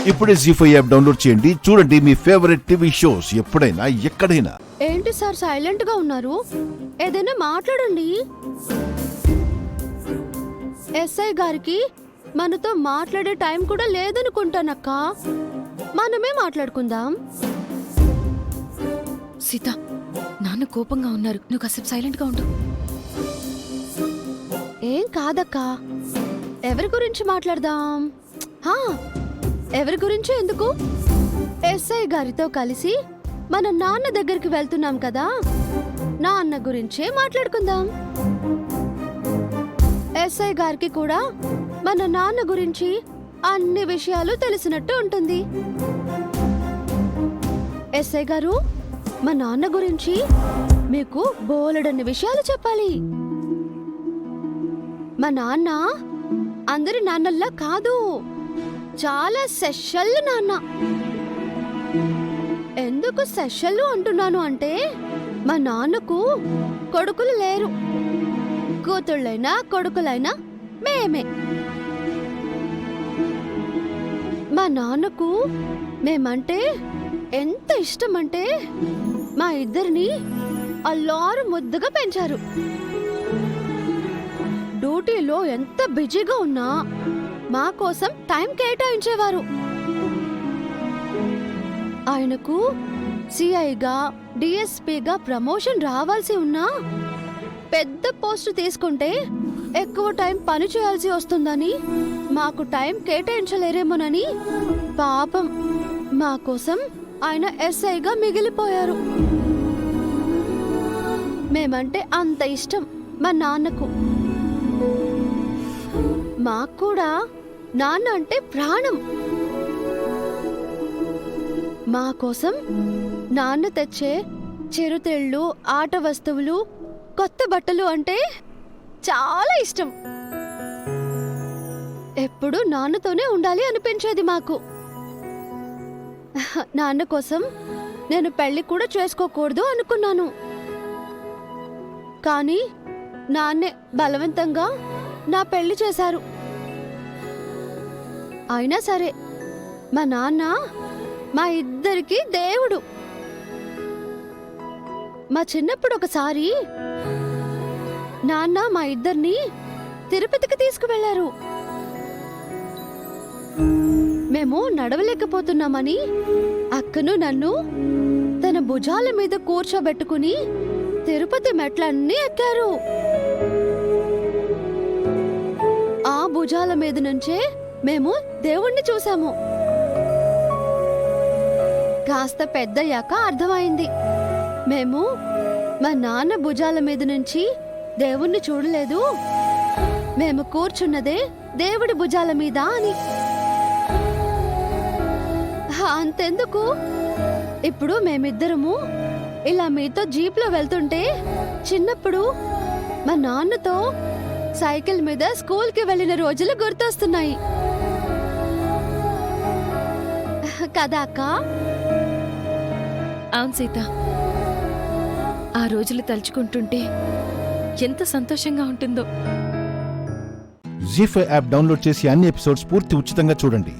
ఇప్పుడే జీ5 app download చేయండి. చూడండి మీ ఫేవరెట్ టీవీ షోస్ ఎప్పుడైనా ఎక్కడైనా. ఏంటి సార్ సైలెంట్ గా ఉన్నారు? ఏదైనా మాట్లాడండి. ఎస్ఐ గారికి మనతో మాట్లాడే టైం కూడా లేదనుకుంటానక్క. మనమే మాట్లాడుకుందాం. సీత, నాన్న కోపంగా ఉన్నారు, నువ్వు కాసేపు సైలెంట్ గా ఉండు. ఏం కాదక్క, ఎవరి గురించి మాట్లాడదాం? ఎవరి గురించి ఎందుకు? ఎస్ఐ గారితో కలిసి మన నాన్న దగ్గరికి వెళ్తున్నాం కదా, నాన్న గురించే మాట్లాడుకుందాం. ఎస్ఐ గారికి కూడా మన నాన్న గురించి అన్ని విషయాలు తెలిసినట్టు ఉంటుంది. ఎస్ఐ గారు, మా నాన్న గురించి మీకు బోలెడన్ని విషయాలు చెప్పాలి. మా నాన్న అందరి నాన్నల్లా కాదు, చాలా స్పెషల్ నాన్న. ఎందుకు స్పెషల్ అంటున్నాను అంటే, మా నాన్నకు కొడుకులు లేరు. కూతుళ్ళైనా కొడుకులైనా మేమే. మా నాన్నకు మేమంటే ఎంత ఇష్టం అంటే, మా ఇద్దరిని అల్లారు ముద్దుగా పెంచారు. డ్యూటీలో ఎంత బిజీగా ఉన్నా మా కోసం టైం కేటాయించేవారు. ఆయనకు సిఐగా డిఎస్పీగా ప్రమోషన్ రావాల్సి ఉన్నా పెద్ద పోస్టు తీసుకుంటే ఎక్కువ టైం పని చేయాల్సి వస్తుందని, మాకు టైం కేటాయించలేరేమోనని పాపం మా కోసం ఆయన ఎస్ఐగా మిగిలిపోయారు. మేమంటే అంత ఇష్టం మా నాన్నకు. మాకు కూడా నాన్న అంటే ప్రాణం. మా కోసం నాన్న తెచ్చే చిరుతిళ్ళు, ఆట వస్తువులు, కొత్త బట్టలు అంటే చాలా ఇష్టం. ఎప్పుడు నాన్నతోనే ఉండాలి అనిపించేది మాకు. నాన్న కోసం నేను పెళ్లి కూడా చేసుకోకూడదు అనుకున్నాను. కానీ నాన్నే బలవంతంగా నా పెళ్లి చేశారు. అయినా సరే మా నాన్న మా ఇద్దరికి దేవుడు. మా చిన్నప్పుడు ఒకసారి నాన్న మా ఇద్దరిని తిరుపతికి తీసుకువెళ్లారు. మేము నడవలేకపోతున్నామని అక్కను నన్ను తన భుజాల మీద కూర్చోబెట్టుకుని తిరుపతి మెట్లన్నీ ఎక్కారు. ఆ భుజాల మీద నుంచే మేము దేవుణ్ణి చూసాము. కాస్త పెద్దయ్యాక అర్థమైంది, మేము మా నాన్న భుజాల మీద నుంచి దేవుణ్ణి చూడలేదు, మేము కూర్చున్నదే దేవుడి భుజాల మీద అని. అంతెందుకు, ఇప్పుడు మేమిద్దరము ఇలా మీతో జీప్లో వెళ్తుంటే చిన్నప్పుడు మా నాన్నతో సైకిల్ మీద స్కూల్కి వెళ్ళిన రోజులు గుర్తొస్తున్నాయి కదా అక్క? అవును సీత, ఆ రోజులు తలుచుకుంటుంటే ఎంత సంతోషంగా ఉంటుందో. జీ5 యాప్ డౌన్లోడ్ చేసి అన్ని ఎపిసోడ్స్ పూర్తి ఉచితంగా చూడండి.